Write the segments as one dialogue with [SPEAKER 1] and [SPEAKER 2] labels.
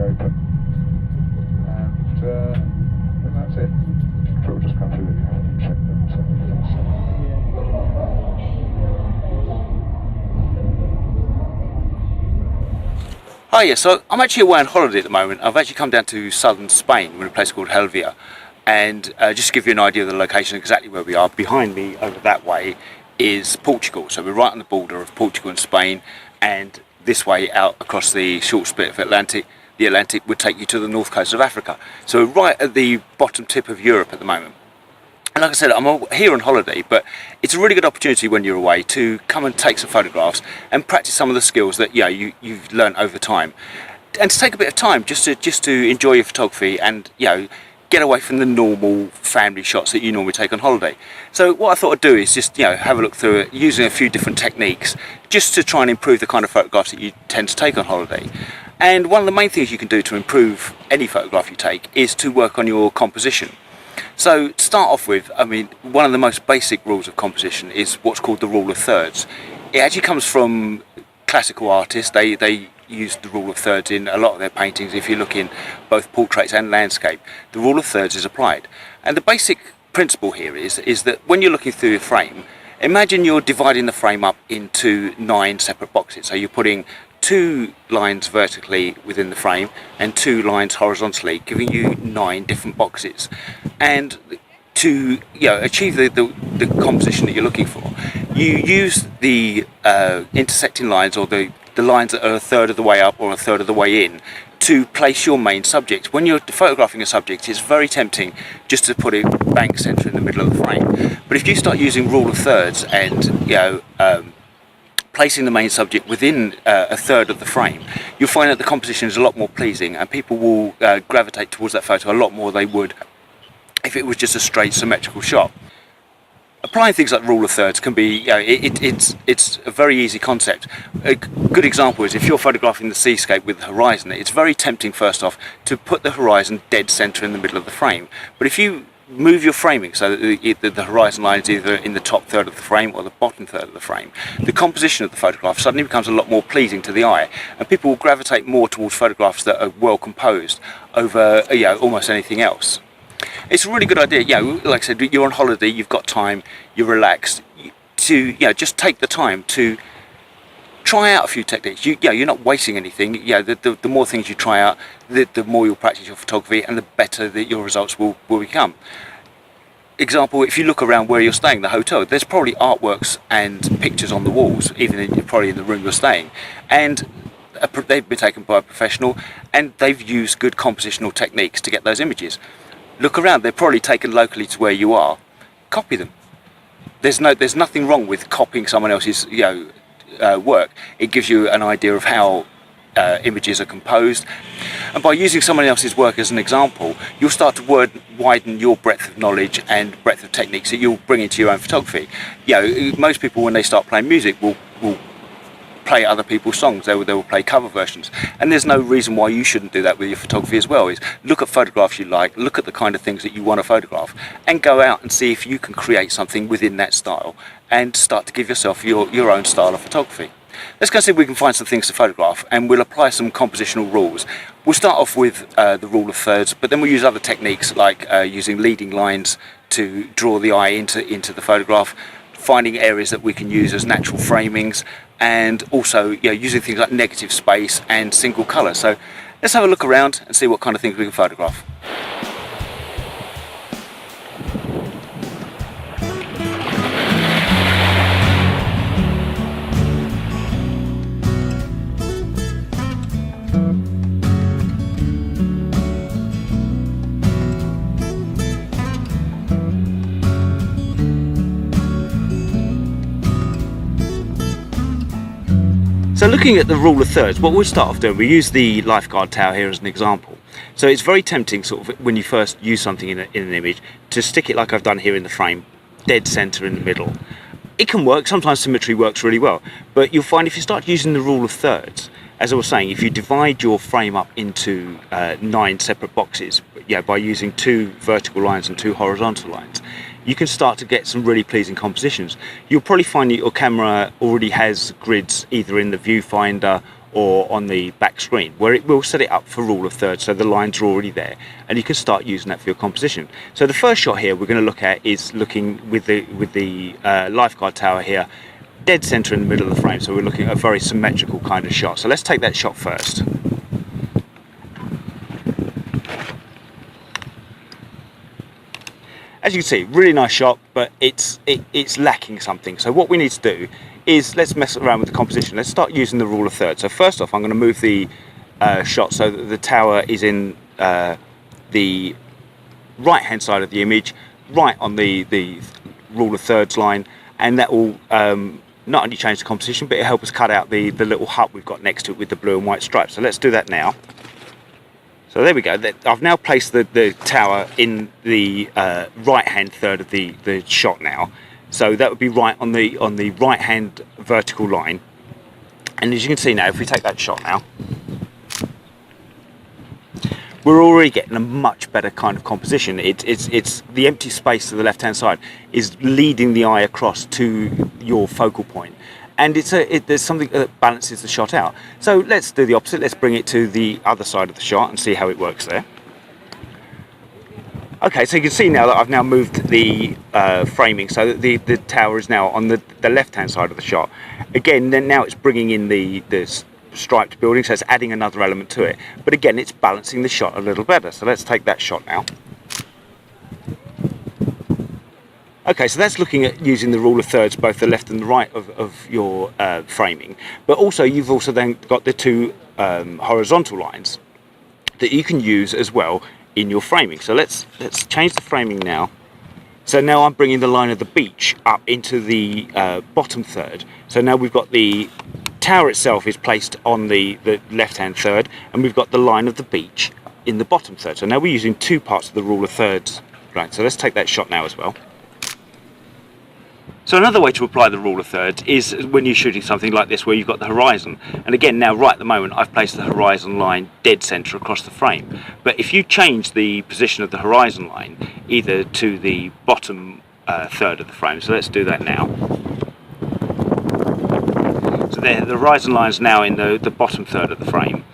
[SPEAKER 1] open, and then that's it. So we'll just come through the camera and check them.
[SPEAKER 2] Hi, yeah, so I'm actually away on holiday at the moment. I've actually come down to southern Spain. We're in a place called Helvia, and just to give you an idea of the location, exactly where we are, behind me over that way is Portugal. So we're right on the border of Portugal and Spain, and this way out across the short split of the Atlantic would take you to the north coast of Africa. So we're right at the bottom tip of Europe at the moment. And like I said, I'm here on holiday, but it's a really good opportunity when you're away to come and take some photographs and practice some of the skills that you've learned over time, and to take a bit of time just to enjoy your photography and get away from the normal family shots that you normally take on holiday. So what I thought I'd do is just have a look through it using a few different techniques just to try and improve the kind of photographs that you tend to take on holiday. And one of the main things you can do to improve any photograph you take is to work on your composition. So to start off with, one of the most basic rules of composition is what's called the rule of thirds. It actually comes from classical artists. They use the rule of thirds in a lot of their paintings. If you look in both portraits and landscape, the rule of thirds is applied. And the basic principle here is that when you're looking through a frame, imagine you're dividing the frame up into 9 separate boxes. So you're putting 2 lines vertically within the frame and 2 lines horizontally, giving you 9 different boxes. And to achieve the composition that you're looking for, you use the intersecting lines, or the lines that are a third of the way up or a third of the way in, to place your main subject. When you're photographing a subject, it's very tempting just to put it bank center in the middle of the frame. But if you start using rule of thirds and placing the main subject within a third of the frame, you'll find that the composition is a lot more pleasing, and people will gravitate towards that photo a lot more than they would if it was just a straight symmetrical shot. Applying things like rule of thirds can be, it's a very easy concept. A good example is if you're photographing the seascape with the horizon, it's very tempting first off to put the horizon dead center in the middle of the frame. But if you move your framing so that the horizon line is either in the top third of the frame or the bottom third of the frame, the composition of the photograph suddenly becomes a lot more pleasing to the eye, and people will gravitate more towards photographs that are well composed over almost anything else. It's a really good idea. Like I said, you're on holiday, you've got time, you're relaxed, to just take the time to try out a few techniques. You're not wasting anything. The more things you try out, the more you'll practice your photography, and the better that your results will become. Example, if you look around where you're staying, the hotel, there's probably artworks and pictures on the walls, probably in the room you're staying, and they've been taken by a professional, and they've used good compositional techniques to get those images. Look around, they're probably taken locally to where you are. Copy them. There's nothing wrong with copying someone else's work. It gives you an idea of how images are composed, and by using someone else's work as an example, you'll start to widen your breadth of knowledge and breadth of techniques that you'll bring into your own photography. Most people, when they start playing music, will play other people's songs. They will play cover versions, and there's no reason why you shouldn't do that with your photography as well. Is look at photographs you like, look at the kind of things that you want to photograph, and go out and see if you can create something within that style and start to give yourself your own style of photography. Let's go see if we can find some things to photograph, and we'll apply some compositional rules. We'll start off with the rule of thirds, but then we'll use other techniques like using leading lines to draw the eye into the photograph, finding areas that we can use as natural framings, and also using things like negative space and single colour. So let's have a look around and see what kind of things we can photograph. So looking at the rule of thirds, what we'll start off doing, we use the lifeguard tower here as an example. So it's very tempting, sort of, when you first use something in an image, to stick it like I've done here in the frame, dead center in the middle. It can work, sometimes symmetry works really well, but you'll find if you start using the rule of thirds, as I was saying, if you divide your frame up into 9 separate boxes, by using 2 vertical lines and 2 horizontal lines, you can start to get some really pleasing compositions. You'll probably find that your camera already has grids either in the viewfinder or on the back screen, where it will set it up for rule of thirds, so the lines are already there and you can start using that for your composition. So the first shot here we're going to look at is looking with the lifeguard tower here dead center in the middle of the frame, so we're looking at a very symmetrical kind of shot. So let's take that shot first. As you can see, really nice shot, but it's lacking something. So what we need to do is let's mess around with the composition. Let's start using the rule of thirds. So first off, I'm going to move the shot so that the tower is in the right hand side of the image, right on the rule of thirds line, and that will not only change the composition, but it'll help us cut out the little hut we've got next to it with the blue and white stripes. So let's do that now. So there we go. I've now placed the tower in the right hand third of the shot now. So that would be right on the right hand vertical line. And as you can see now, if we take that shot now, we're already getting a much better kind of composition. It's the empty space to the left hand side is leading the eye across to your focal point. And there's something that balances the shot out. So let's do the opposite. Let's bring it to the other side of the shot and see how it works there. Okay, so you can see now that I've now moved the framing so that the tower is now on the left-hand side of the shot. Again, then now it's bringing in the striped building, so it's adding another element to it. But again, it's balancing the shot a little better. So let's take that shot now. Okay, so that's looking at using the rule of thirds, both the left and the right of your framing. But also, you've also then got the two horizontal lines that you can use as well in your framing. So let's change the framing now. So now I'm bringing the line of the beach up into the bottom third. So now we've got the tower itself is placed on the left-hand third, and we've got the line of the beach in the bottom third. So now we're using two parts of the rule of thirds. Right, so let's take that shot now as well. So another way to apply the rule of thirds is when you're shooting something like this where you've got the horizon. And again, now right at the moment I've placed the horizon line dead center across the frame. But if you change the position of the horizon line either to the bottom third of the frame, so let's do that now. So there, the horizon line is now in the bottom third of the frame.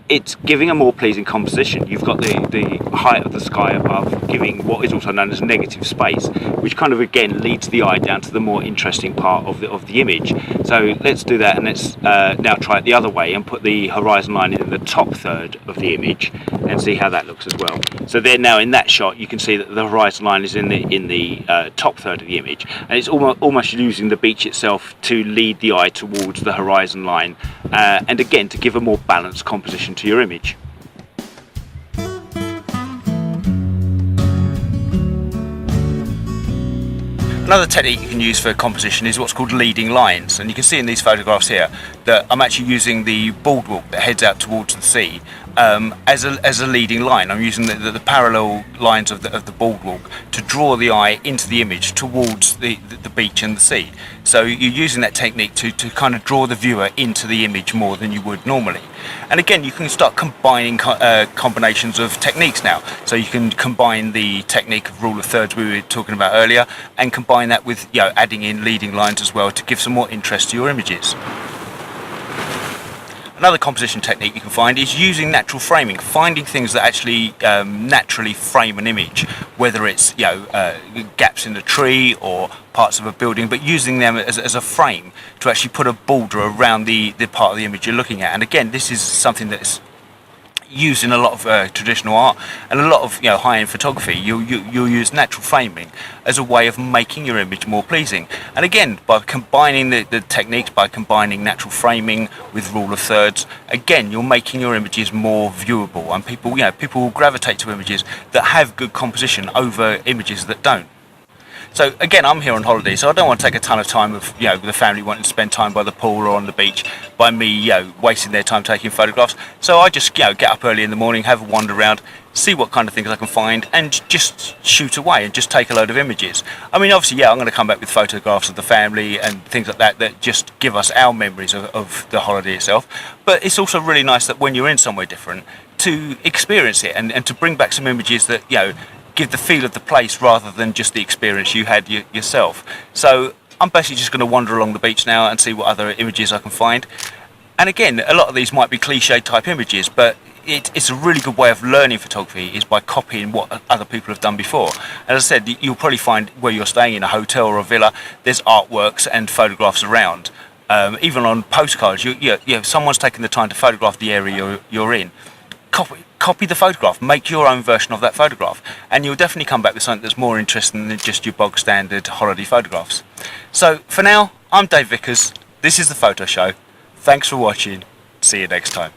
[SPEAKER 2] It's giving a more pleasing composition. You've got the height of the sky above, giving what is also known as negative space, which kind of again leads the eye down to the more interesting part of the image. So let's do that, and let's now try it the other way and put the horizon line in the top third of the image and see how that looks as well. So there now in that shot you can see that the horizon line is in the top third of the image, and it's almost using the beach itself to lead the eye towards the horizon line, and again to give a more balanced composition to your image. Another technique you can use for composition is what's called leading lines, and you can see in these photographs here that I'm actually using the boardwalk that heads out towards the sea as a leading line. I'm using the parallel lines of the boardwalk to draw the eye into the image towards the beach and the sea. So you're using that technique to kind of draw the viewer into the image more than you would normally. And again, you can start combining combinations of techniques now. So you can combine the technique of rule of thirds we were talking about earlier, and combine that with adding in leading lines as well to give some more interest to your images. Another composition technique you can find is using natural framing, finding things that actually naturally frame an image, whether it's gaps in a tree or parts of a building, but using them as a frame to actually put a border around the part of the image you're looking at. And again, this is something that's used in a lot of traditional art and a lot of high-end photography. You'll use natural framing as a way of making your image more pleasing. And again, by combining the techniques, by combining natural framing with rule of thirds, again you're making your images more viewable, and people will gravitate to images that have good composition over images that don't. So again, I'm here on holiday, so I don't want to take a ton of time of the family wanting to spend time by the pool or on the beach by me wasting their time taking photographs. So I just get up early in the morning, have a wander around, see what kind of things I can find, and just shoot away and just take a load of images. I mean, obviously, I'm going to come back with photographs of the family and things like that just give us our memories of the holiday itself. But it's also really nice that when you're in somewhere different to experience it and to bring back some images that give the feel of the place rather than just the experience you had yourself. So I'm basically just going to wander along the beach now and see what other images I can find. And again, a lot of these might be cliche type images, but it's a really good way of learning photography is by copying what other people have done before. As I said, you'll probably find where you're staying in a hotel or a villa, there's artworks and photographs around. Even on postcards, someone's taken the time to photograph the area you're in. Copy the photograph, make your own version of that photograph, and you'll definitely come back with something that's more interesting than just your bog standard holiday photographs. So for now, I'm Dave Vickers, this is The Photo Show. Thanks for watching, see you next time.